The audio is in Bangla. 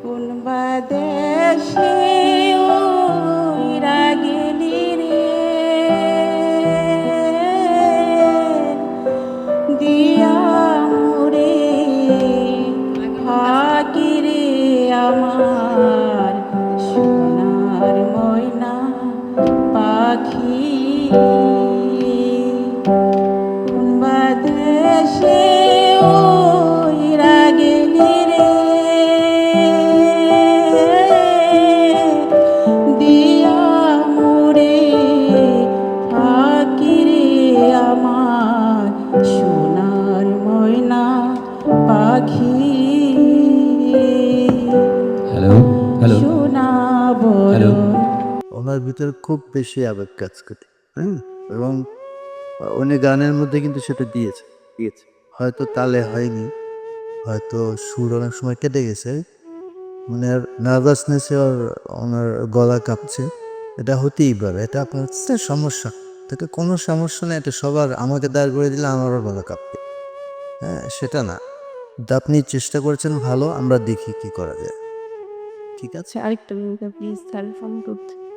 কোন বা দেশে উইরা গেলি রে দিয়া মোরে ফাঁকি রে আমার সোনার ময়না পাখি কোন বা দেশে উইরা গেলি রে দিয়া মোরে ফাঁকি রে আমার সোনার ময়না পাখি হ্যালো হ্যালো সোনা হ্যালো বরণ ওনার ভিতরে খুব বেশি আবেগ কাজ করে, এবং উনি গানের মধ্যে কিন্তু সেটা দিয়েছে। হয়তো তালে হয়নি, হয়তো সুর অনেক সময় কেটে গেছে, মানে নার্ভাসনেসে ওনার গলা কাঁপছে। এটা হতেই পারে, এটা আপনার হচ্ছে সমস্যা। এটা কোনো সমস্যা নেই, এটা সবার। আমাকে দাঁড় করে দিলে আমারও গলা কাঁপবে, হ্যাঁ, সেটা না। কিন্তু আপনি চেষ্টা করেছেন ভালো, আমরা দেখি কি করা যায়। ঠিক আছে। আরেকটা মিনিট প্লিজ, স্যার ফোন করতে।